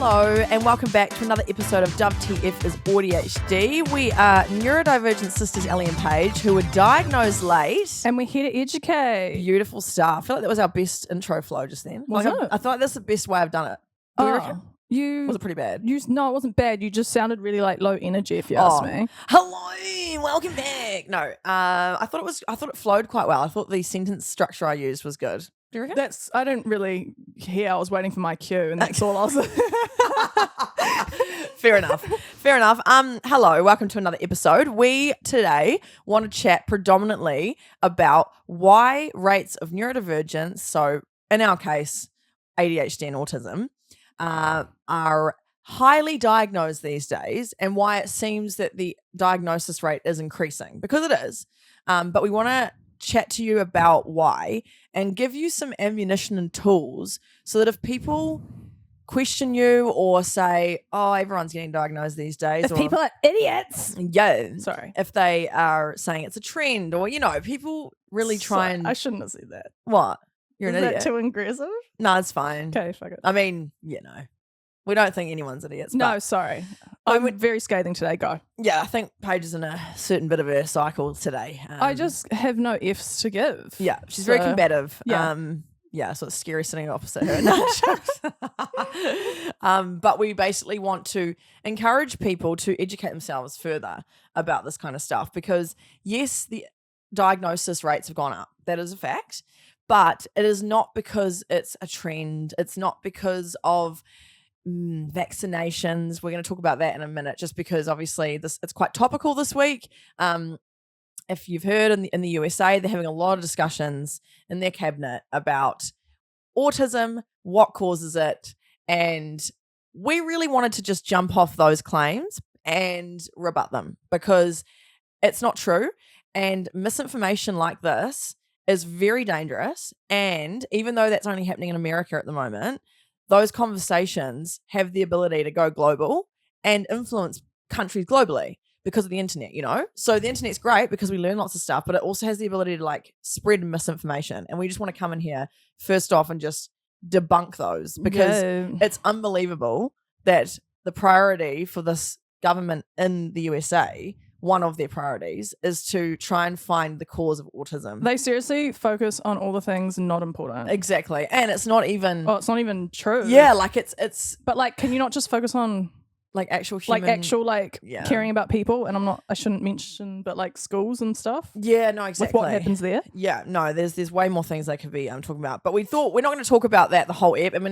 Hello and welcome back to another episode of WTF is AuDHD. We are neurodivergent sisters Ellie and Paige who were diagnosed late. And we're here to educate. Beautiful stuff. I feel like that was our best intro flow just then. Was like it? I thought that's the best way I've done it. Do you reckon? Was it pretty bad? No, it wasn't bad. You just sounded really like low energy, if you ask me. Hello, welcome back. No, I thought it flowed quite well. I thought the sentence structure I used was good. Do you reckon? I don't really hear. I was waiting for my cue, and that's all I was. Fair enough. Hello, welcome to another episode. We today want to chat predominantly about why rates of neurodivergence, so in our case, ADHD and autism, are highly diagnosed these days, and why it seems that the diagnosis rate is increasing, because it is. But we want to chat to you about why and give you some ammunition and tools so that if people question you or say, oh, everyone's getting diagnosed these days. If people are idiots. Yeah. Sorry. If they are saying it's a trend or, people really try and... I shouldn't have said that. What? You're an Is idiot. that too aggressive? No, it's fine. Okay, fuck it. I mean, we don't think anyone's idiots. No, sorry. I'm very scathing today. Go. Yeah, I think Paige is in a certain bit of a cycle today. I just have no F's to give. Yeah, she's very combative. Yeah. So it's scary sitting opposite her. No, but we basically want to encourage people to educate themselves further about this kind of stuff because, yes, the diagnosis rates have gone up. That is a fact. But it is not because it's a trend. It's not because of vaccinations. We're going to talk about that in a minute, just because obviously it's quite topical this week. If you've heard in the USA, they're having a lot of discussions in their cabinet about autism, what causes it, and we really wanted to just jump off those claims and rebut them because it's not true, and misinformation like this is very dangerous. And even though that's only happening in America at the moment, those conversations have the ability to go global and influence countries globally because of the internet, So the internet's great because we learn lots of stuff, but it also has the ability to spread misinformation. And we just want to come in here first off and just debunk those because it's unbelievable that the priority for this government in the USA, one of their priorities, is to try and find the cause of autism. They seriously focus on all the things not important. Exactly. And it's not even... Oh, it's not even true. Yeah, it's... But can you not just focus on... actual human... caring about people, and I shouldn't mention, but schools and stuff. Yeah, no, exactly. With what happens there. Yeah, no, there's way more things they could be talking about. But we thought we're not going to talk about that the whole ep. And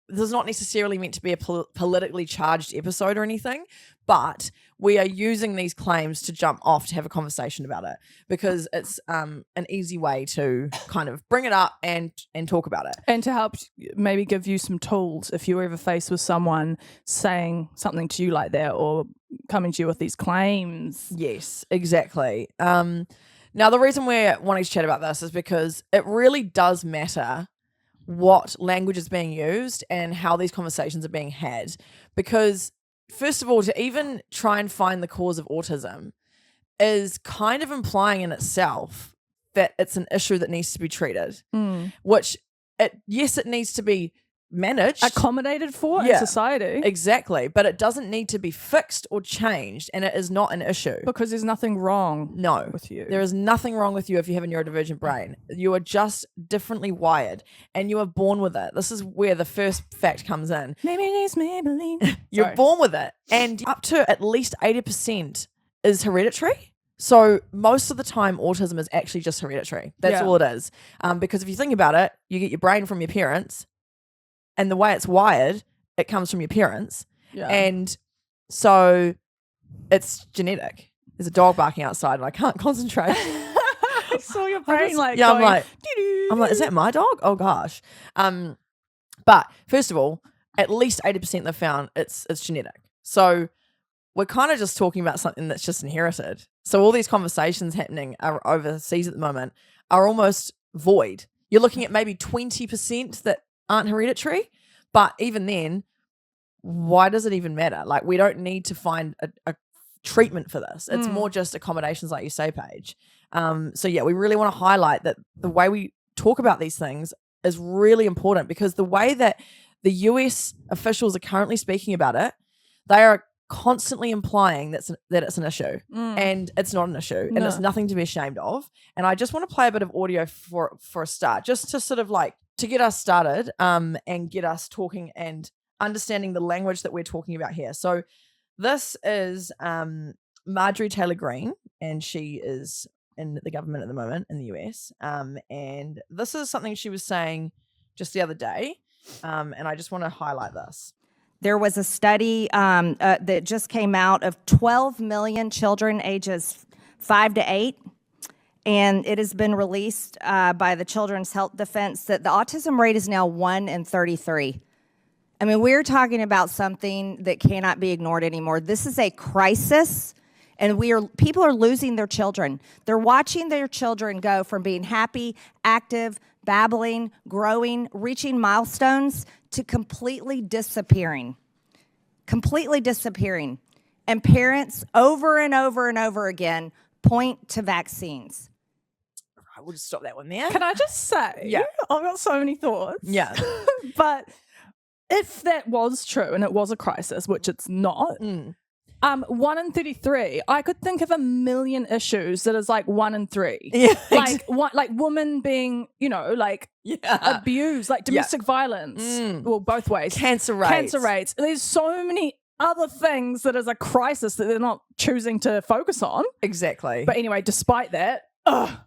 this is not necessarily meant to be a politically charged episode or anything, but we are using these claims to jump off to have a conversation about it because it's an easy way to kind of bring it up and talk about it. And to help maybe give you some tools if you're ever faced with someone saying something to you like that or coming to you with these claims. Yes, exactly. Now, the reason we're wanting to chat about this is because it really does matter what language is being used and how these conversations are being had. Because, first of all, to even try and find the cause of autism is kind of implying in itself that it's an issue that needs to be treated, which, it needs to be managed, accommodated for in society. Exactly. But it doesn't need to be fixed or changed, and it is not an issue. Because there's nothing wrong with you. There is nothing wrong with you if you have a neurodivergent brain. You are just differently wired, and you are born with it. This is where the first fact comes in. Maybelline. You're born with it, and up to at least 80% is hereditary. So most of the time, autism is actually just hereditary. That's all it is. Because if you think about it, you get your brain from your parents, and the way it's wired, it comes from your parents. Yeah. And so it's genetic. There's a dog barking outside and I can't concentrate. I saw your brain I'm going, like, is that my dog? Oh gosh. But first of all, at least 80% they've found it's genetic. So we're kind of just talking about something that's just inherited. So all these conversations happening overseas at the moment are almost void. You're looking at maybe 20% that aren't hereditary, but even then, why does it even matter? We don't need to find a treatment for this. It's more just accommodations, like you say, Paige. We really want to highlight that the way we talk about these things is really important, because the way that the US officials are currently speaking about it, they are constantly implying that it's an issue, and it's not an issue, and it's nothing to be ashamed of. And I just want to play a bit of audio for a start, just to sort of like to get us started, and get us talking and understanding the language that we're talking about here. So this is Marjorie Taylor Greene, and she is in the government at the moment in the US. And this is something she was saying just the other day, and I just want to highlight this. There was a study that just came out of 12 million children ages 5 to 8, and it has been released by the Children's Health Defense that the autism rate is now 1 in 33. I mean, we're talking about something that cannot be ignored anymore. This is a crisis, and people are losing their children. They're watching their children go from being happy, active, babbling, growing, reaching milestones to completely disappearing. And parents over and over and over again point to vaccines. Right, we'll just stop that one there. Can I just say, Yeah. I've got so many thoughts. Yeah. But if that was true and it was a crisis, which it's not, 1 in 33, I could think of a million issues that is like 1 in 3. Yeah, like women being, abused, like domestic violence, well, both ways. Cancer rates. There's so many other things that is a crisis that they're not choosing to focus on. Exactly. But anyway, despite that,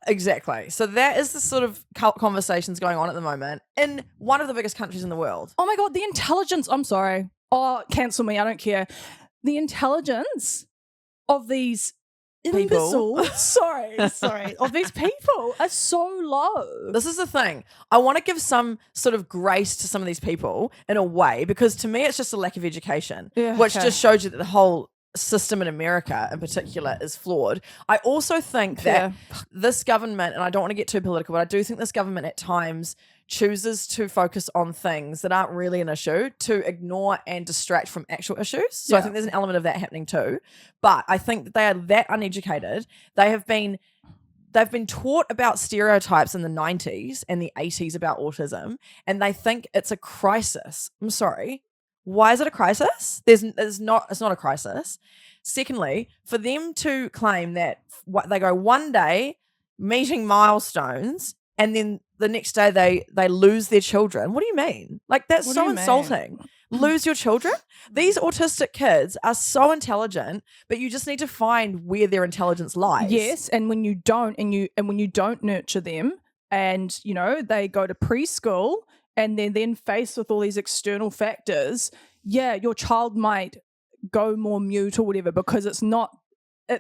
exactly. So that is the sort of conversations going on at the moment in one of the biggest countries in the world. oh my God, the intelligence, I'm sorry. Oh, cancel me, I don't care. The intelligence of these imbeciles, sorry, of these people are so low. This is the thing. I want to give some sort of grace to some of these people in a way, because to me it's just a lack of education, which just shows you that the whole system in America in particular is flawed. I also think that this government, and I don't want to get too political, but I do think this government at times chooses to focus on things that aren't really an issue to ignore and distract from actual issues. So I think there's an element of that happening too. But I think that they are that uneducated. They've been taught about stereotypes in the 90s and the 80s about autism, and they think it's a crisis. I'm sorry. Why is it a crisis? It's not a crisis. Secondly, for them to claim that they go one day meeting milestones and then the next day they lose their children. What do you mean? Like, that's so insulting. Lose your children? These autistic kids are so intelligent, but you just need to find where their intelligence lies. Yes, and when you don't when you don't nurture them, and they go to preschool and they're then faced with all these external factors, your child might go more mute or whatever because it's not.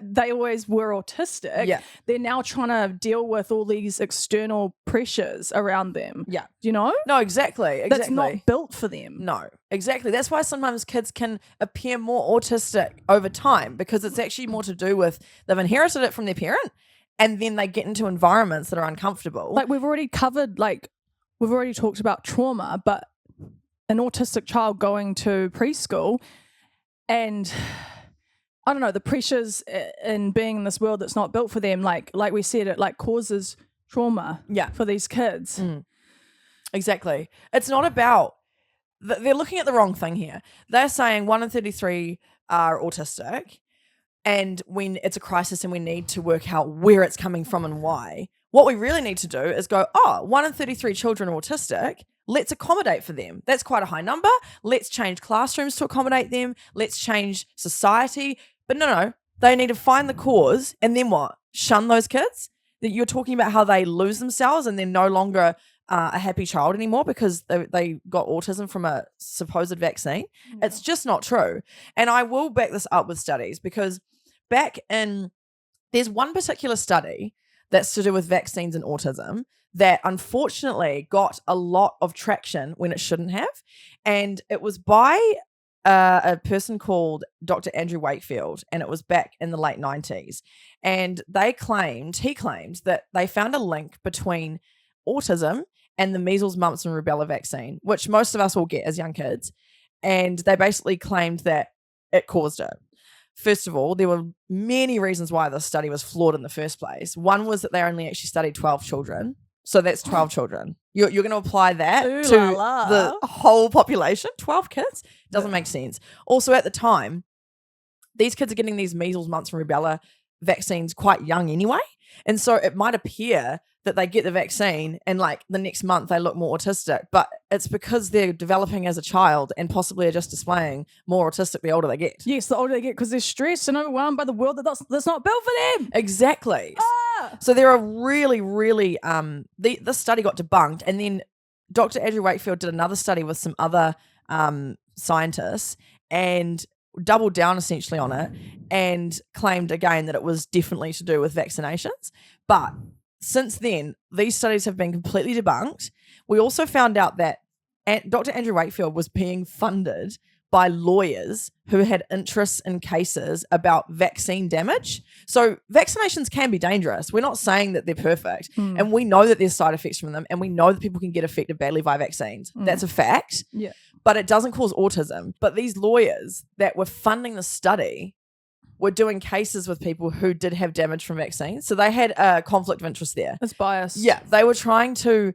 They always were autistic. Yeah. They're now trying to deal with all these external pressures around them. Yeah. No, exactly. That's not built for them. No, exactly. That's why sometimes kids can appear more autistic over time, because it's actually more to do with they've inherited it from their parent and then they get into environments that are uncomfortable. Like we've already talked about trauma, but an autistic child going to preschool and I don't know, the pressures in being in this world that's not built for them, like we said, it like causes trauma for these kids. Exactly. It's not about, they're looking at the wrong thing here. They're saying 1 in 33 are autistic and when it's a crisis and we need to work out where it's coming from and why. What we really need to do is go, 1 in 33 children are autistic. Let's accommodate for them. That's quite a high number. Let's change classrooms to accommodate them. Let's change society. But no, they need to find the cause and then what? Shun those kids? That you're talking about how they lose themselves and they're no longer a happy child anymore because they got autism from a supposed vaccine. Yeah. It's just not true. And I will back this up with studies, because there's one particular study that's to do with vaccines and autism that unfortunately got a lot of traction when it shouldn't have. And it was by a person called Dr. Andrew Wakefield, and it was back in the late 90s. And he claimed that they found a link between autism and the measles, mumps, and rubella vaccine, which most of us will get as young kids. And they basically claimed that it caused it. First of all, there were many reasons why this study was flawed in the first place. One was that they only actually studied 12 children. So that's 12 children. You're going to apply that Ooh to la la. the whole population? 12 kids? Doesn't make sense. Also, at the time, these kids are getting these measles, mumps, and rubella vaccines quite young anyway. And so it might appear that they get the vaccine and like the next month they look more autistic, but it's because they're developing as a child and possibly are just displaying more autistic the older they get. Yes, the older they get because they're stressed and overwhelmed by the world that's not built for them. Exactly. So there are really, this study got debunked, and then Dr. Andrew Wakefield did another study with some other scientists and doubled down essentially on it and claimed again that it was definitely to do with vaccinations. But since then, these studies have been completely debunked. We also found out that Dr. Andrew Wakefield was being funded by lawyers who had interests in cases about vaccine damage. So vaccinations can be dangerous. We're not saying that they're perfect. And we know that there's side effects from them, and we know that people can get affected badly by vaccines. That's a fact. Yeah. But it doesn't cause autism. But these lawyers that were funding the study were doing cases with people who did have damage from vaccines. So they had a conflict of interest there. It's biased. Yeah. They were trying to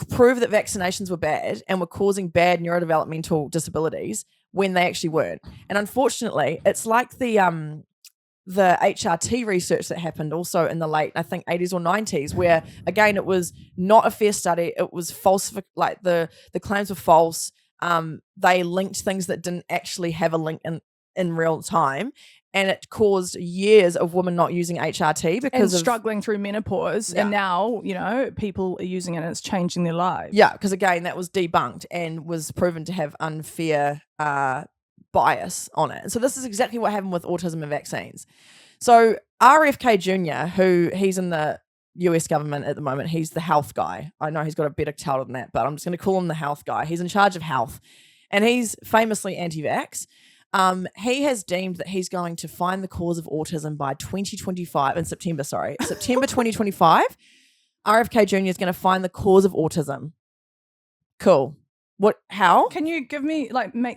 prove that vaccinations were bad and were causing bad neurodevelopmental disabilities when they actually weren't. And unfortunately, it's like the HRT research that happened also in the late, I think, 80s or 90s, where again, it was not a fair study. It was false, like the claims were false. They linked things that didn't actually have a link in real time. And it caused years of women not using HRT because of struggling through menopause. Yeah. And now, people are using it and it's changing their lives. Yeah, because again, that was debunked and was proven to have unfair bias on it. And so this is exactly what happened with autism and vaccines. So RFK Jr., who he's in the US government at the moment, he's the health guy. I know he's got a better title than that, but I'm just going to call him the health guy. He's in charge of health, and he's famously anti-vax. He has deemed that he's going to find the cause of autism by September 2025. RFK Jr. is going to find the cause of autism. Cool. What? How? Can you give me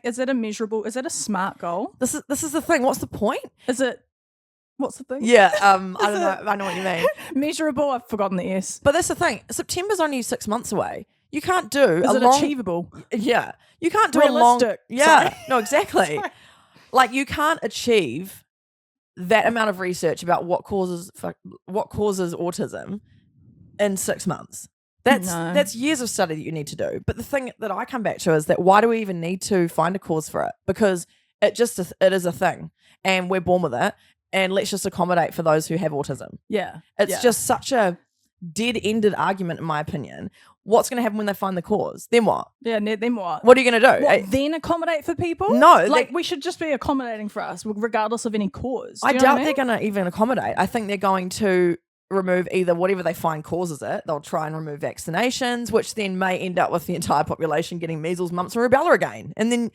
is it a measurable? Is it a SMART goal? This is the thing. What's the point? Is it? What's the thing? Yeah. I don't know. I know what you mean. Measurable. I've forgotten the S. But that's the thing. September's only 6 months away. You can't do Is it achievable? Yeah. You can't do Realistic. a long. Yeah. Sorry. No, exactly. Sorry. Like you can't achieve that amount of research about what causes autism in 6 months. That's years of study that you need to do. But the thing that I come back to is that why do we even need to find a cause for it? Because it is a thing, and we're born with it, and let's just accommodate for those who have autism. Yeah. It's just such a dead-ended argument, in my opinion. What's going to happen when they find the cause? Then what? Yeah, then what? What are you going to do? What, then accommodate for people? No. We should just be accommodating for us, regardless of any cause. I doubt they're going to even accommodate. I think they're going to remove either whatever they find causes it. They'll try and remove vaccinations, which then may end up with the entire population getting measles, mumps, and rubella again. And then,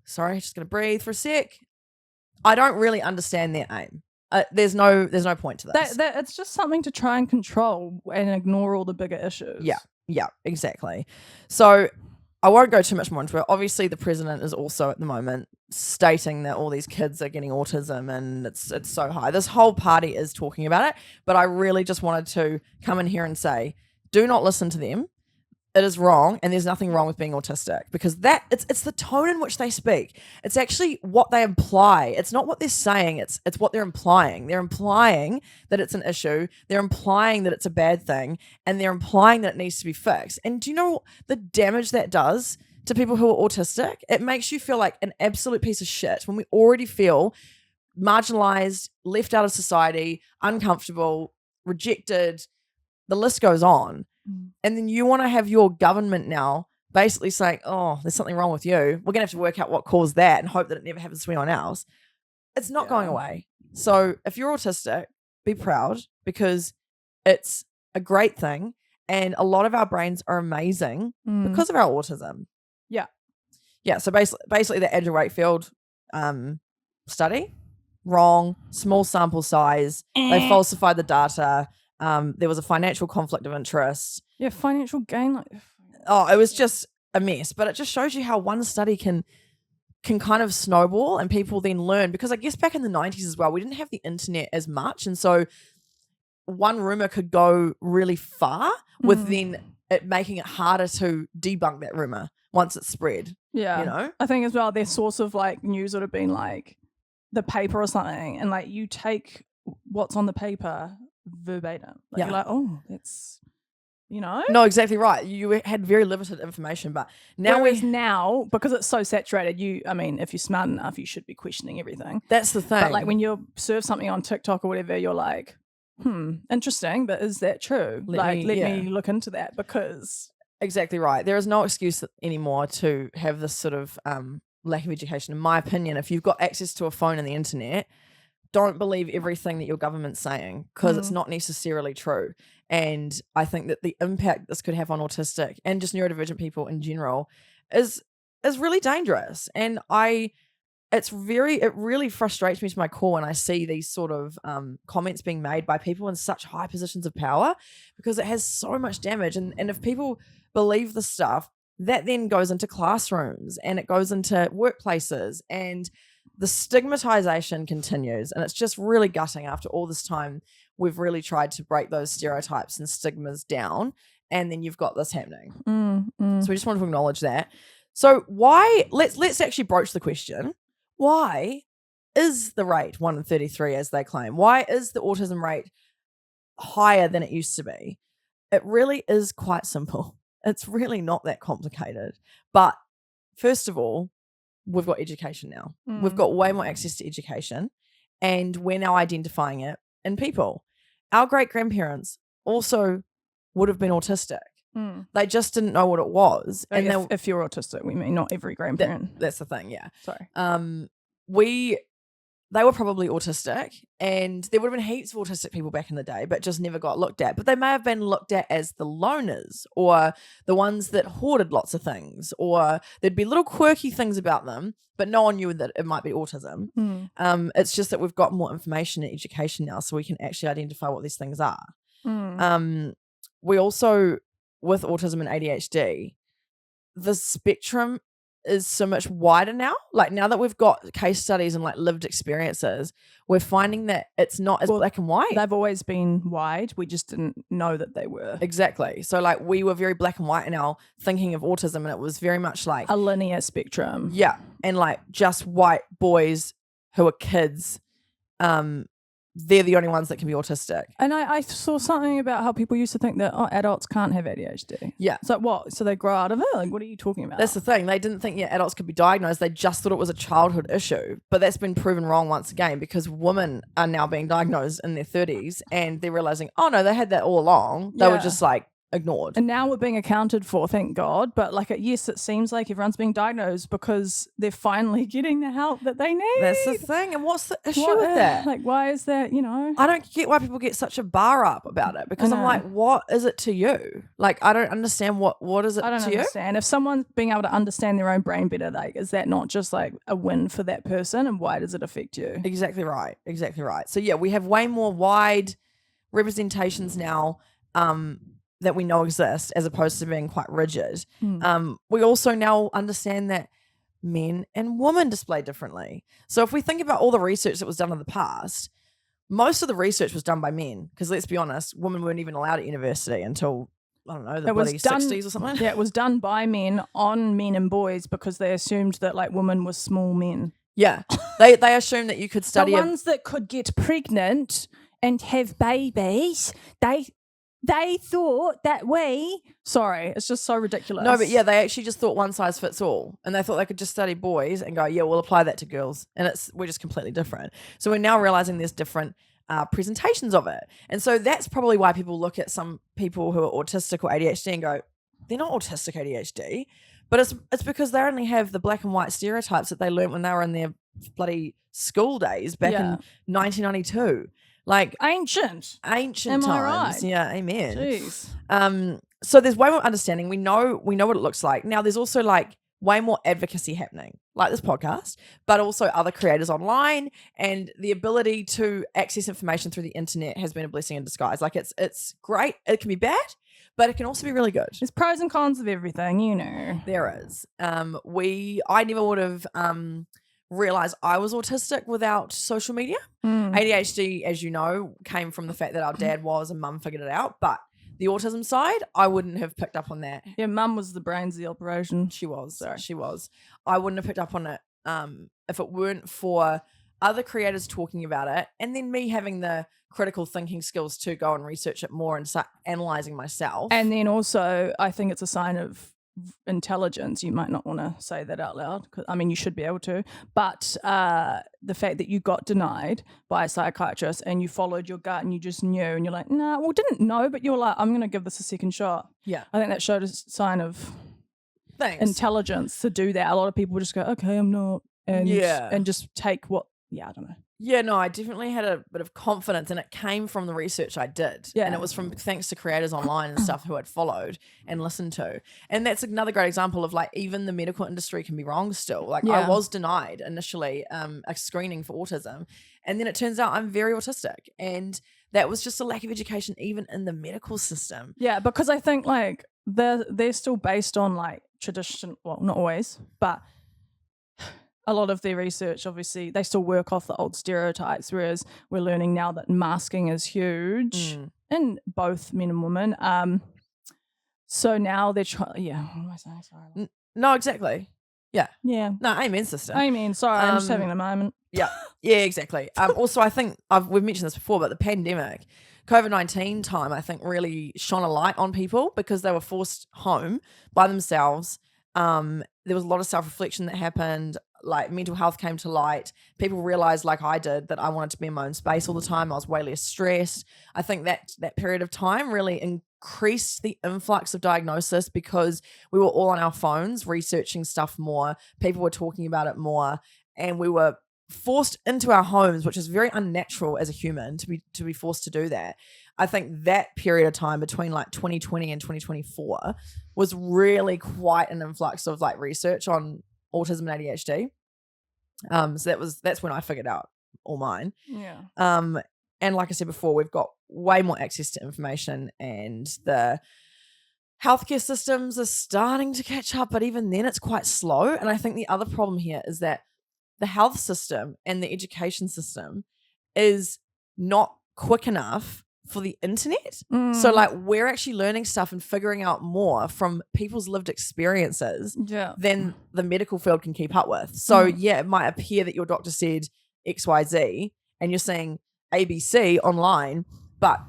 sorry, just going to breathe for a sec. I don't really understand their aim. There's no point to this. That it's just something to try and control and ignore all the bigger issues. Yeah, exactly. So I won't go too much more into it. Obviously, the president is also at the moment stating that all these kids are getting autism and it's so high. This whole party is talking about it, but I really just wanted to come in here and say, do not listen to them. It is wrong, and there's nothing wrong with being autistic, because it's the tone in which they speak. It's actually what they imply. It's not what they're saying. It's what they're implying. They're implying that it's an issue. They're implying that it's a bad thing, and they're implying that it needs to be fixed. And do you know the damage that does to people who are autistic? It makes you feel like an absolute piece of shit when we already feel marginalised, left out of society, uncomfortable, rejected. The list goes on. And then you want to have your government now basically saying, oh, there's something wrong with you. We're going to have to work out what caused that and hope that it never happens to anyone else. It's not going away. So if you're autistic, be proud, because it's a great thing. And a lot of our brains are amazing because of our autism. Yeah. Yeah. So basically the Andrew Wakefield study, wrong, small sample size. They falsified the data. There was a financial conflict of interest. Yeah, financial gain. It was just a mess. But it just shows you how one study can kind of snowball, and people then learn. Because I guess back in the 90s as well, we didn't have the internet as much. And so one rumor could go really far with then it making it harder to debunk that rumor once it's spread. Yeah. You know? I think as well, their source of like news would have been like the paper or something, and like you take what's on the paper verbatim. Like, you're like, oh, that's, you know? No, exactly right. You had very limited information, but now now, because it's so saturated, I mean, if you're smart enough, you should be questioning everything. That's the thing. But like when you serve something on TikTok or whatever, you're like, interesting, but is that true? Let me look into that, because exactly right. There is no excuse anymore to have this sort of lack of education. In my opinion, if you've got access to a phone and the internet, don't believe everything that your government's saying, because it's not necessarily true. And I think that the impact this could have on autistic and just neurodivergent people in general is really dangerous. And it really frustrates me to my core when I see these sort of comments being made by people in such high positions of power, because it has so much damage. And if people believe this stuff, that then goes into classrooms and it goes into workplaces, and the stigmatization continues. And it's just really gutting. After all this time, we've really tried to break those stereotypes and stigmas down, and then you've got this happening. So we just want to acknowledge that. So let's actually broach the question. Why is the rate 1 in 33 as they claim? Why is the autism rate higher than it used to be? It really is quite simple. It's really not that complicated. But first of all, we've got education now. We've got way more access to education, and we're now identifying it in people. Our great-grandparents also would have been autistic. They just didn't know what it was. And if you're autistic, we mean not every grandparent. That's the thing, yeah. Sorry. They were probably autistic, and there would have been heaps of autistic people back in the day, but just never got looked at. But they may have been looked at as the loners, or the ones that hoarded lots of things, or there'd be little quirky things about them, but no one knew that it might be autism. It's just that we've got more information and education now, so we can actually identify what these things are. We also, with autism and ADHD, the spectrum is so much wider now. Like, now that we've got case studies and like lived experiences, we're finding that it's not as black and white. They've always been wide. We just didn't know that they were. Exactly. So like, we were very black and white in our thinking of autism, and it was very much like a linear spectrum. Yeah. And like just white boys who are kids, they're the only ones that can be autistic. And I saw something about how people used to think that adults can't have ADHD. Yeah. So what? So they grow out of it? Like, what are you talking about? That's the thing. They didn't think adults could be diagnosed. They just thought it was a childhood issue. But that's been proven wrong once again, because women are now being diagnosed in their 30s, and they're realizing, oh no, they had that all along. They were just like ignored. And now we're being accounted for, thank God. But like, yes, it seems like everyone's being diagnosed because they're finally getting the help that they need. That's the thing. And what's the issue with that? Like, why is that, I don't get why people get such a bar up about it, because I'm like, what is it to you? Like, I don't understand what is it to you? I don't understand. If someone's being able to understand their own brain better, like, is that not just like a win for that person? And why does it affect you? Exactly right. So yeah, we have way more wide representations now, that we know exist, as opposed to being quite rigid. We also now understand that men and women display differently. So if we think about all the research that was done in the past, most of the research was done by men, because let's be honest, women weren't even allowed at university until, I don't know, the bloody 60s or something. Yeah, it was done by men on men and boys, because they assumed that like women were small men. Yeah, they assumed that you could study the ones that could get pregnant and have babies. They thought that sorry, it's just so ridiculous. No, but yeah, they actually just thought one size fits all, and they thought they could just study boys and go, yeah, we'll apply that to girls, and we're just completely different. So we're now realizing there's different presentations of it, and so that's probably why people look at some people who are autistic or ADHD and go, they're not autistic ADHD, but it's because they only have the black and white stereotypes that they learned when they were in their bloody school days back in 1992. Like ancient Am times. I right? Yeah, amen. Jeez. So there's way more understanding. We know what it looks like. Now there's also like way more advocacy happening, like this podcast, but also other creators online, and the ability to access information through the internet has been a blessing in disguise. Like, it's great. It can be bad, but it can also be really good. There's pros and cons of everything, There is. I never would have realize I was autistic without social media. ADHD, as you know, came from the fact that our dad was and mum figured it out. But the autism side, I wouldn't have picked up on that. Yeah, mum was the brains of the operation. She was. Sorry. She was. I wouldn't have picked up on it if it weren't for other creators talking about it, and then me having the critical thinking skills to go and research it more and start analyzing myself. And then also, I think it's a sign of intelligence. You might not want to say that out loud. I mean, you should be able to. But the fact that you got denied by a psychiatrist and you followed your gut and you just knew and you're like, nah, well, didn't know, but you're like, I'm going to give this a second shot. Yeah. I think that showed a sign of Thanks. intelligence to do that. A lot of people just go, okay, I'm not. And just take what, I don't know. Yeah, no, I definitely had a bit of confidence, and it came from the research I did. Yeah. And it was from thanks to creators online and stuff who I'd followed and listened to. And that's another great example of like even the medical industry can be wrong still. Like I was denied initially a screening for autism, and then it turns out I'm very autistic. And that was just a lack of education even in the medical system. Yeah, because I think like they're still based on like tradition, well, not always, but a lot of their research, obviously, they still work off the old stereotypes, whereas we're learning now that masking is huge in both men and women. So now they're trying, what am I saying? Sorry. No, exactly. Yeah. Yeah. No, amen, sister. Amen. Sorry, I'm just having a moment. Yeah. Yeah, exactly. Also, I think we've mentioned this before, but the pandemic, COVID-19 time, I think really shone a light on people because they were forced home by themselves. There was a lot of self-reflection that happened. Like mental health came to light. People realized, like I did, that I wanted to be in my own space all the time. I was way less stressed. I think that period of time really increased the influx of diagnosis because we were all on our phones researching stuff more. People were talking about it more, and we were forced into our homes, which is very unnatural as a human to be forced to do that. I think that period of time between like 2020 and 2024 was really quite an influx of like research on autism and ADHD. So that's when I figured out all mine. Yeah. And like I said before, we've got way more access to information, and the healthcare systems are starting to catch up, but even then it's quite slow. And I think the other problem here is that the health system and the education system is not quick enough for the internet. So like we're actually learning stuff and figuring out more from people's lived experiences than the medical field can keep up with. So it might appear that your doctor said XYZ and you're saying ABC online, but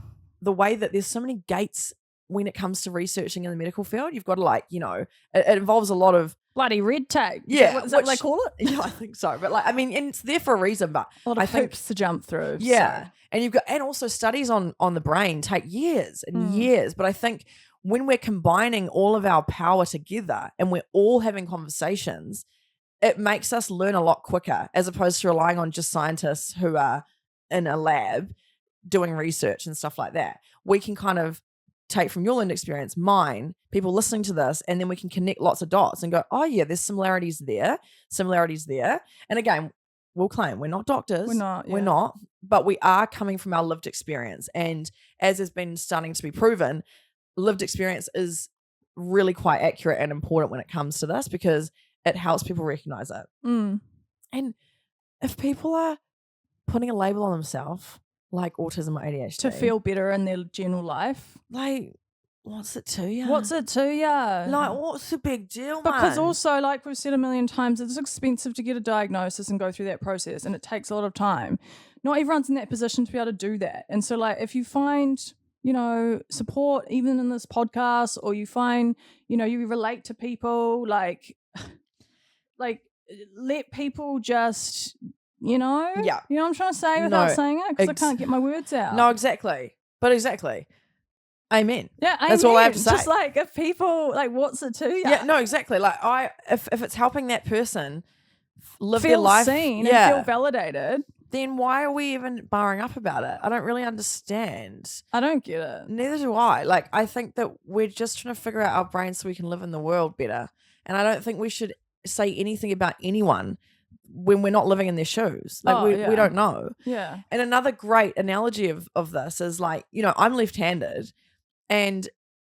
the way that there's so many gates when it comes to researching in the medical field, you've got to like, it involves a lot of bloody red tape. Is that what they call it? Yeah, I think so. But like, I mean, and it's there for a reason, but a lot of hoops to jump through. Yeah. So. And also studies on the brain take years and years. But I think when we're combining all of our power together and we're all having conversations, it makes us learn a lot quicker as opposed to relying on just scientists who are in a lab doing research and stuff like that. We can kind of take from your learned experience, mine, people listening to this, and then we can connect lots of dots and go, oh yeah, there's similarities there. And again, we'll claim we're not doctors. We're not, but we are coming from our lived experience. And as has been starting to be proven, lived experience is really quite accurate and important when it comes to this because it helps people recognize it. And if people are putting a label on themselves, like autism or ADHD, to feel better in their general life, like, what's it to you? Like, what's the big deal, because man? also, like we've said a million times, it's expensive to get a diagnosis and go through that process, and it takes a lot of time. Not everyone's in that position to be able to do that. And so, like, if you find, support even in this podcast, or you find, you relate to people, like let people just... You know what I'm trying to say without saying it because I can't get my words out. No, exactly. But exactly. Amen. Yeah, amen. That's all I have to say. Just like if people, like, what's it to you? Yeah, no, exactly. Like if it's helping that person live feel their life, seen and feel validated, then why are we even barring up about it? I don't really understand. I don't get it. Neither do I. Like, I think that we're just trying to figure out our brains so we can live in the world better. And I don't think we should say anything about anyone when we're not living in their shoes. Like we don't know. Yeah. And another great analogy of this is like, I'm left-handed and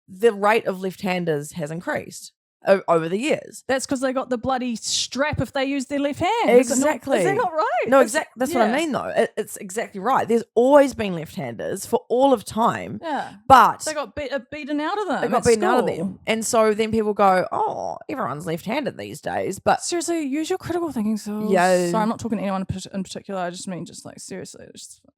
the rate of left-handers has increased. over the years. That's because they got the bloody strap if they use their left hand. Exactly. Is that not right? No, exactly. That's what I mean, though. It's exactly right. There's always been left-handers for all of time. Yeah. But They got beaten out of them. they got at beaten out of school. them. And so then people go, oh, everyone's left-handed these days. But Seriously, use your critical thinking skills. Yeah. Sorry, I'm not talking to anyone in particular. I just mean just like seriously.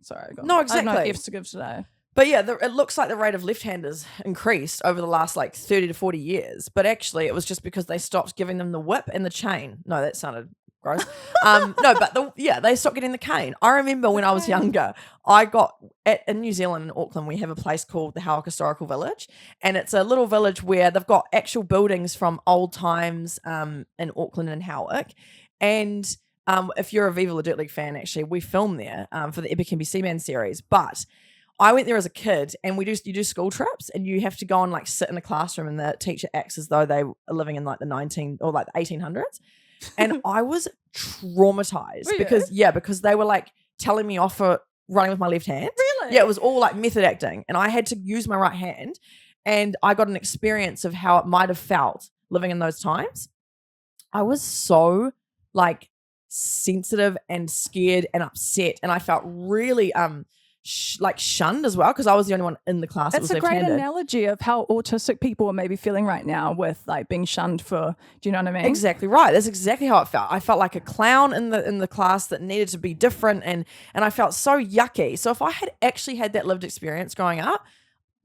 Sorry. I got No, I have no exactly. F's to give today. But yeah, it looks like the rate of left-handers increased over the last like 30 to 40 years. But actually, it was just because they stopped giving them the whip and the chain. No, that sounded gross. No, but they stopped getting the cane. I remember when I was younger, I got in New Zealand, in Auckland, we have a place called the Howick Historical Village. And it's a little village where they've got actual buildings from old times in Auckland and Howick. And if you're a Viva La Dirt League fan, actually, we filmed there for the Epic NBC Man series. But I went there as a kid, and you do school trips, and you have to go and like sit in a classroom, and the teacher acts as though they are living in like the 1800s, and I was traumatized because they were like telling me off for running with my left hand. Really? Yeah, it was all like method acting, and I had to use my right hand, and I got an experience of how it might have felt living in those times. I was so like sensitive and scared and upset, and I felt really shunned as well because I was the only one in the class that was It's a great left-handed. analogy of how autistic people are maybe feeling right now with like being shunned for. Do you know what I mean? Exactly right. That's exactly how it felt. I felt like a clown in the class that needed to be different, and I felt so yucky. So if I had actually had that lived experience growing up,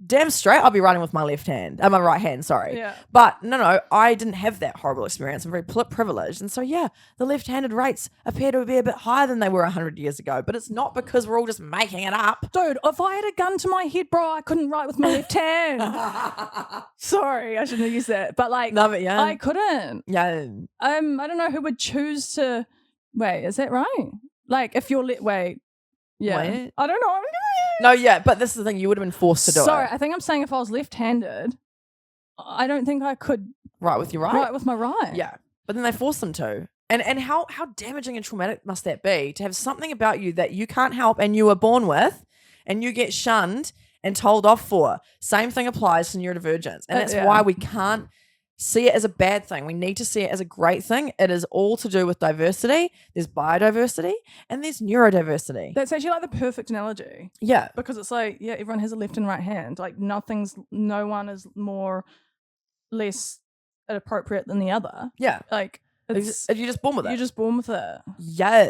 damn straight I'll be writing with my left hand, my right hand, sorry. Yeah. But no, I didn't have that horrible experience. I'm very privileged. And so, yeah, the left-handed rates appear to be a bit higher than they were 100 years ago. But it's not because we're all just making it up. Dude, if I had a gun to my head, bro, I couldn't write with my left hand. Sorry, I shouldn't have used that. But like, No, but yeah. I couldn't. Yeah. I don't know who would choose to. Wait, is that right? Like, if you're wait, yeah, Wait. I don't know. No, yeah, but this is the thing. You would have been forced to do Sorry, it. I think I'm saying if I was left-handed, I don't think I could Right with your right? write with my right. Yeah. But then they force them to. And how damaging and traumatic must that be to have something about you that you can't help and you were born with and you get shunned and told off for? Same thing applies to neurodivergence. And that's Yeah. why we can't see it as a bad thing. We need to see it as a great thing. It is all to do with diversity. There's biodiversity and there's neurodiversity. That's actually like the perfect analogy Yeah. because it's like, yeah, everyone has a left and right hand. Like no one is less appropriate than the other. Yeah. Like it's, If you're just born with it. you're just born with it. Yeah.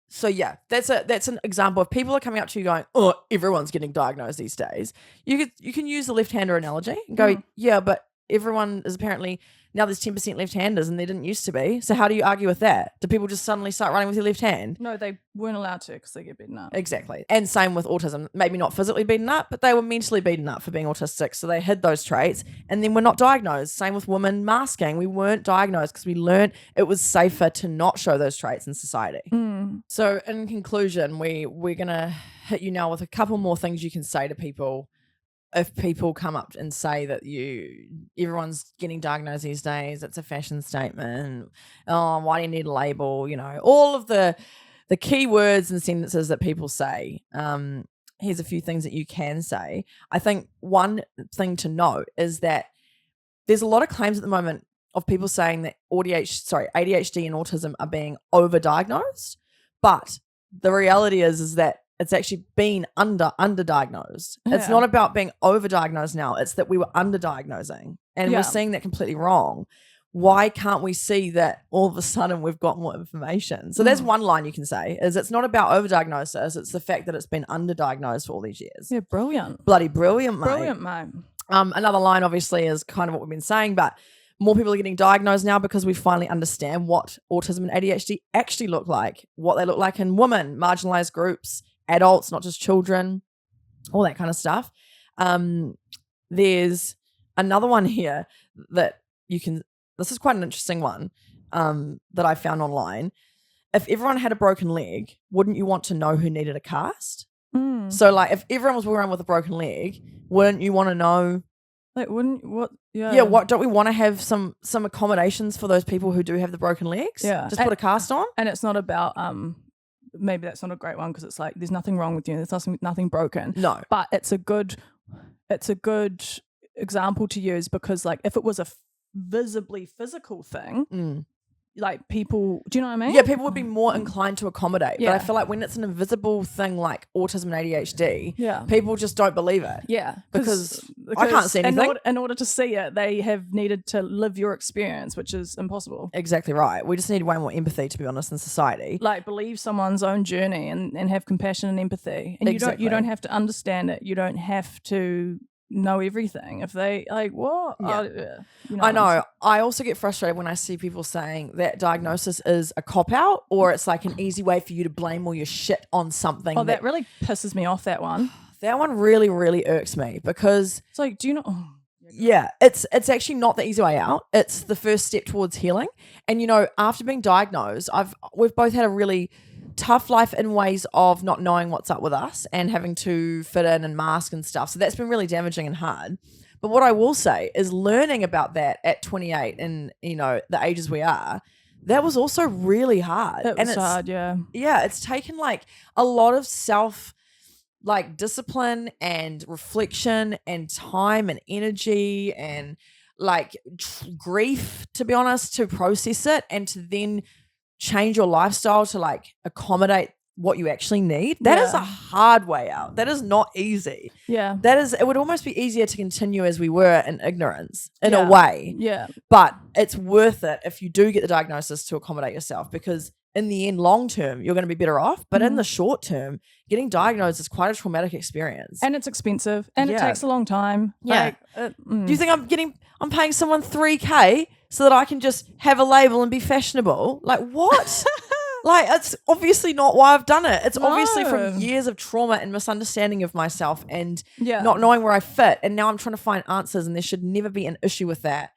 So yeah, that's an example of people are coming up to you going, oh, everyone's getting diagnosed these days. You can use the left-hander analogy and go, yeah, but everyone is apparently now there's 10% left-handers and there didn't used to be. So how do you argue with that? Do people just suddenly start running with your left hand? No, they weren't allowed to because they get beaten up. Exactly. And same with autism. Maybe not physically beaten up, but they were mentally beaten up for being autistic. So they hid those traits and then were not diagnosed. Same with women masking. We weren't diagnosed because we learned it was safer to not show those traits in society. So in conclusion, we're going to hit you now with a couple more things you can say to people if people come up and say that everyone's getting diagnosed these days, it's a fashion statement. Oh, why do you need a label? You know, all of the key words and sentences that people say. Here's a few things that you can say. I think one thing to note is that there's a lot of claims at the moment of people saying that ADHD and autism are being overdiagnosed, but the reality is that it's actually been underdiagnosed. It's not about being overdiagnosed now. It's that we were underdiagnosing and we're seeing that completely wrong. Why can't we see that all of a sudden we've got more information? So there's one line you can say is it's not about overdiagnosis. It's the fact that it's been underdiagnosed for all these years. Yeah, brilliant. Bloody brilliant, mate. Brilliant, mate. Another line obviously is kind of what we've been saying, but more people are getting diagnosed now because we finally understand what autism and ADHD actually look like, what they look like in women, marginalised groups, adults, not just children, all that kind of stuff. There's another one here that this is quite an interesting one that I found online. If everyone had a broken leg, wouldn't you want to know who needed a cast? So like if everyone was walking around with a broken leg, wouldn't you want to know? Like, wouldn't what? Yeah. Yeah, what don't we want to have some accommodations for those people who do have the broken legs? Yeah. Just put a cast on? And it's not about maybe that's not a great one because it's like there's nothing wrong with you. There's nothing broken. No. But it's a good example to use because like if it was a visibly physical thing, Mm. like people, do you know what I mean? Yeah, people would be more inclined to accommodate. But I Yeah. feel like when it's an invisible thing like autism and ADHD, Yeah. people just don't believe it. Yeah, Because I can't see anything. In order to see it, they have needed to live your experience, which is impossible. Exactly right. We just need way more empathy, to be honest, in society. Like, believe someone's own journey and have compassion and empathy. And Exactly. you don't have to understand it. You don't have to know everything. If they like, what? Yeah. You I know. I also get frustrated when I see people saying that diagnosis is a cop-out or it's like an easy way for you to blame all your shit on something. Oh, that really pisses me off, that one. That one really, really irks me because It's like, do you know? Oh. yeah, it's actually not the easy way out. It's the first step towards healing. And you know, after being diagnosed, we've both had a really tough life in ways of not knowing what's up with us and having to fit in and mask and stuff. So that's been really damaging and hard. But what I will say is learning about that at 28 and, you know, the ages we are, that was also really hard. It was hard, yeah. Yeah, it's taken like a lot of discipline and reflection and time and energy and like grief, to be honest, to process it and to then change your lifestyle to like accommodate what you actually need. That is a hard way out. That is not easy. Yeah. It would almost be easier to continue as we were in ignorance in a way. Yeah. But it's worth it if you do get the diagnosis to accommodate yourself because in the end, long term, you're going to be better off. But in the short term, getting diagnosed is quite a traumatic experience. And it's expensive and it Yeah. takes a long time. Yeah. Like, Do you think I'm paying someone $3,000 so that I can just have a label and be fashionable? Like what? Like it's obviously not why I've done it. It's obviously from years of trauma and misunderstanding of myself and not knowing where I fit. And now I'm trying to find answers and there should never be an issue with that.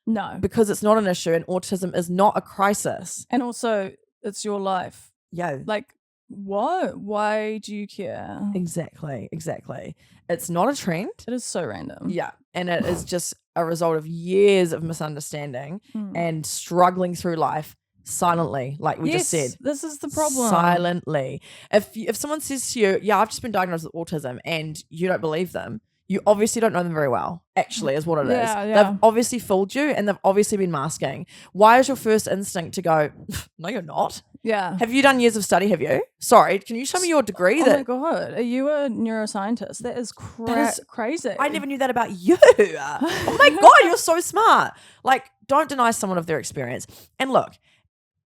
No. Because it's not an issue and autism is not a crisis. And also it's your life. Yeah. Like what? Why do you care? Exactly. It's not a trend. It is so random. Yeah. And it is just a result of years of misunderstanding and struggling through life silently, like we just said. This is the problem. Silently. If someone says to you, yeah, I've just been diagnosed with autism and you don't believe them, you obviously don't know them very well, actually, is what it is. Yeah. They've obviously fooled you and they've obviously been masking. Why is your first instinct to go, no, you're not? Yeah. Have you done years of study, have you? Sorry, can you show me your degree? Oh my God. Are you a neuroscientist? That is crazy. I never knew that about you. Oh my God, you're so smart. Like, don't deny someone of their experience. And look,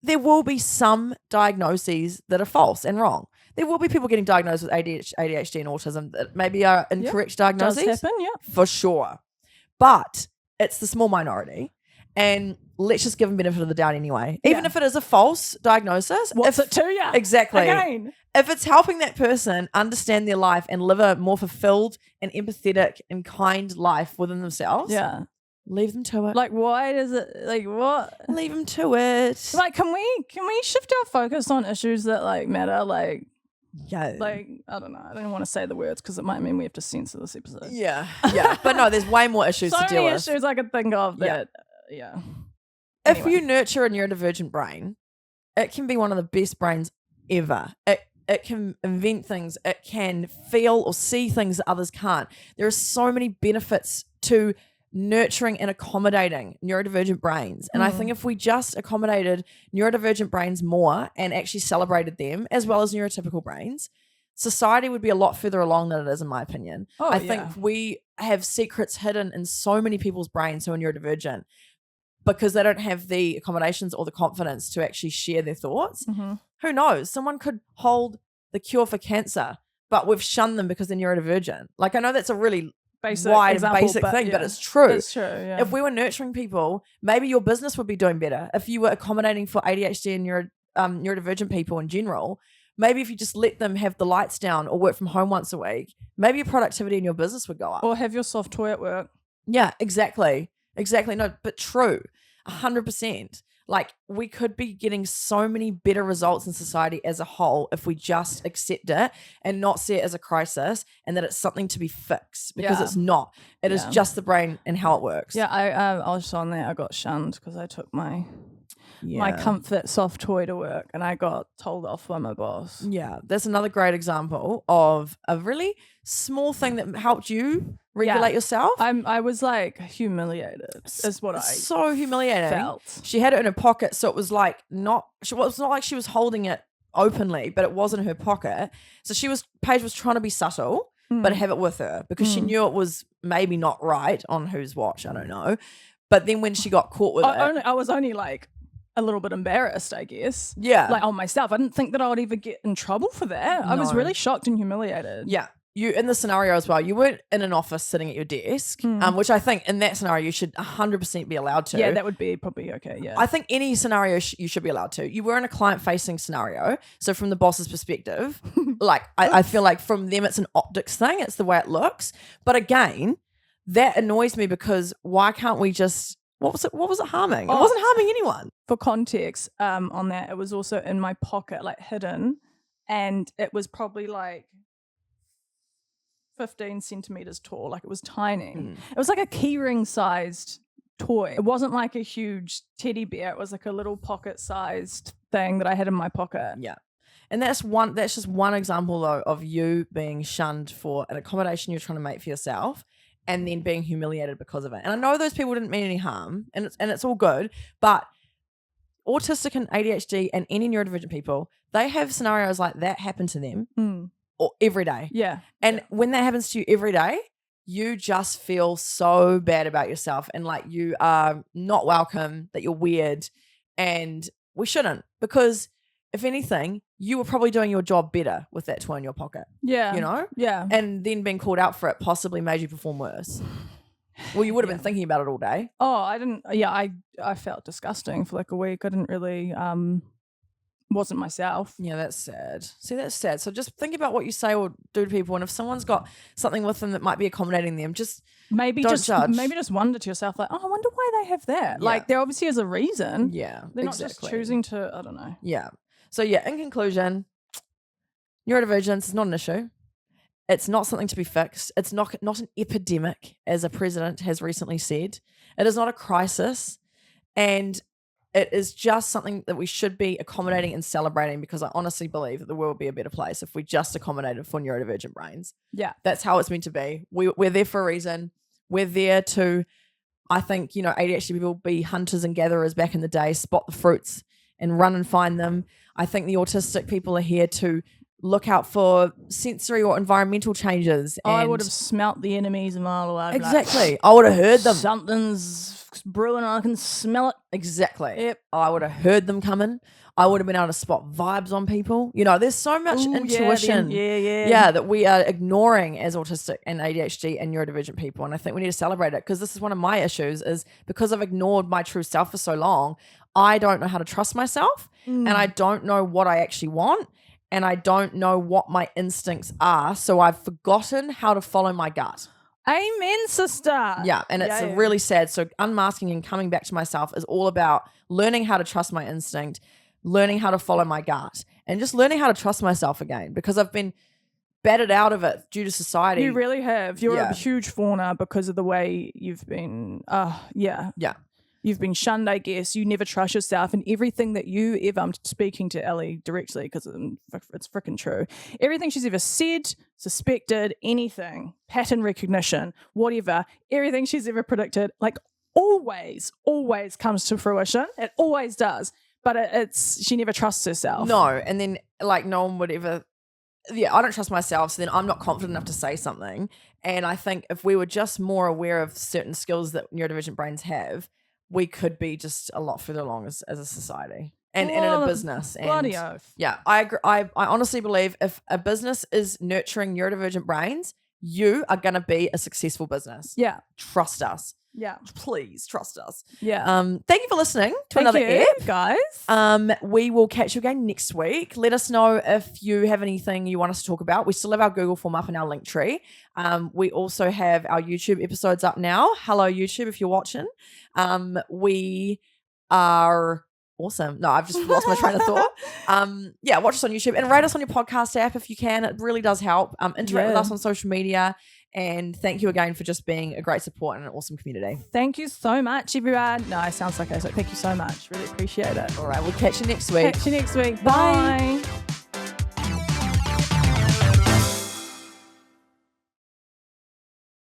there will be some diagnoses that are false and wrong. There will be people getting diagnosed with ADHD and autism that maybe are incorrect diagnoses. Does happen, yeah. For sure. But it's the small minority. And let's just give them benefit of the doubt anyway. Even if it is a false diagnosis. What's it to you? Exactly. Again. If it's helping that person understand their life and live a more fulfilled and empathetic and kind life within themselves. Yeah. Leave them to it. Like, why does it, like, what? Leave them to it. Like, can we shift our focus on issues that, like, matter? Like, like, I don't know. I don't want to say the words because it might mean we have to censor this episode. Yeah. But no, there's way more issues so to deal many with. issues I could think of that, If you nurture a neurodivergent brain, it can be one of the best brains ever. It can invent things. It can feel or see things that others can't. There are so many benefits to nurturing and accommodating neurodivergent brains. And I think if we just accommodated neurodivergent brains more and actually celebrated them as well as neurotypical brains, society would be a lot further along than it is, in my opinion. I think we have secrets hidden in so many people's brains who are neurodivergent because they don't have the accommodations or the confidence to actually share their thoughts. Who knows? Someone could hold the cure for cancer, but we've shunned them because they're neurodivergent. Like, I know that's a really wide and basic thing, but it's true. It's true, yeah. If we were nurturing people, maybe your business would be doing better. If you were accommodating for ADHD and neurodivergent people in general, maybe if you just let them have the lights down or work from home once a week, maybe your productivity in your business would go up. Or have your soft toy at work. Yeah, exactly. No, but true. 100%. Like, we could be getting so many better results in society as a whole if we just accept it and not see it as a crisis and that it's something to be fixed, because it's not. It is just the brain and how it works. Yeah, I was on there. I got shunned because I took my my comfort soft toy to work, and I got told off by my boss. Yeah, that's another great example of a really small thing that helped you regulate yourself. I was like humiliated, is what I so humiliating. felt. She had it in her pocket, so it was like it's not like she was holding it openly, but it was in her pocket. So Paige was trying to be subtle, but have it with her because she knew it was maybe not right on whose watch. I don't know. But then when she got caught with it, I was only like a little bit embarrassed, I guess. Yeah. Like on myself. I didn't think that I would ever get in trouble for that. I was really shocked and humiliated. Yeah. You in the scenario as well, you weren't in an office sitting at your desk, which I think in that scenario you should 100% be allowed to. Yeah, that would be probably okay. Yeah, I think any scenario you should be allowed to. You were in a client-facing scenario, so from the boss's perspective, like I feel like from them it's an optics thing. It's the way it looks. But again, that annoys me because why can't we just? What was it harming? It wasn't harming anyone. For context, on that, it was also in my pocket, like hidden, and it was probably like 15 centimeters tall. Like it was tiny. It was like a keyring sized toy. It wasn't like a huge teddy bear. It was like a little pocket sized thing that I had in my pocket. Yeah. And that's just one example though of you being shunned for an accommodation you're trying to make for yourself and then being humiliated because of it. And I know those people didn't mean any harm and it's all good, but autistic and ADHD and any neurodivergent people, they have scenarios like that happen to them or every day. Yeah. And when that happens to you every day, you just feel so bad about yourself and like you are not welcome, that you're weird, and we shouldn't, because if anything, you were probably doing your job better with that toy in your pocket. Yeah. You know? Yeah. And then being called out for it possibly made you perform worse. Well, you would have been thinking about it all day. Oh, I didn't. Yeah, I felt disgusting for like a week. I didn't really, wasn't myself. Yeah, that's sad. See, that's sad. So just think about what you say or do to people. And if someone's got something with them that might be accommodating them, just maybe don't just judge. Maybe just wonder to yourself, like, oh, I wonder why they have that. Yeah. Like there obviously is a reason. Yeah, They're not just choosing to, I don't know. Yeah. So yeah, in conclusion, neurodivergence is not an issue. It's not something to be fixed. It's not an epidemic, as a president has recently said. It is not a crisis. And it is just something that we should be accommodating and celebrating, because I honestly believe that the world would be a better place if we just accommodated for neurodivergent brains. Yeah. That's how it's meant to be. We're there for a reason. We're there to, I think, ADHD people be hunters and gatherers back in the day, spot the fruits and run and find them. I think the autistic people are here to look out for sensory or environmental changes. And I would have smelt the enemies a mile away. Exactly. Like, I would have heard them. Something's brewing. I can smell it. Exactly. Yep. I would have heard them coming. I would have been able to spot vibes on people. There's so much intuition. That we are ignoring as autistic and ADHD and neurodivergent people. And I think we need to celebrate it, because this is one of my issues, is because I've ignored my true self for so long, I don't know how to trust myself and I don't know what I actually want. And I don't know what my instincts are. So I've forgotten how to follow my gut. Amen, sister. Yeah. And it's really sad. So unmasking and coming back to myself is all about learning how to trust my instinct, learning how to follow my gut, and just learning how to trust myself again, because I've been battered out of it due to society. You really have. You're a huge fauna because of the way you've been. Yeah. You've been shunned, I guess. You never trust yourself, and everything that you ever, I'm speaking to Ellie directly because it's freaking true. Everything she's ever said, suspected, anything, pattern recognition, whatever, everything she's ever predicted, like always comes to fruition. It always does. But she never trusts herself. No. And then like no one would ever, I don't trust myself. So then I'm not confident enough to say something. And I think if we were just more aware of certain skills that neurodivergent brains have, we could be just a lot further along as a society and in a business. And bloody oath. Yeah, I agree. I honestly believe if a business is nurturing neurodivergent brains, you are going to be a successful business. Yeah. Trust us. Yeah. Please trust us. Yeah. Thank you for listening to another ep, guys. We will catch you again next week. Let us know if you have anything you want us to talk about. We still have our Google form up in our link tree. We also have our YouTube episodes up now. Hello, YouTube, if you're watching. We are Awesome. No, I've just lost my train of thought. Yeah, watch us on YouTube and rate us on your podcast app if you can. It really does help. Interact with us on social media. And thank you again for just being a great support and an awesome community. Thank you so much, everyone. No, it sounds like I said thank you so much. Really appreciate it. All right, we'll catch you next week. Catch you next week. Bye. Bye.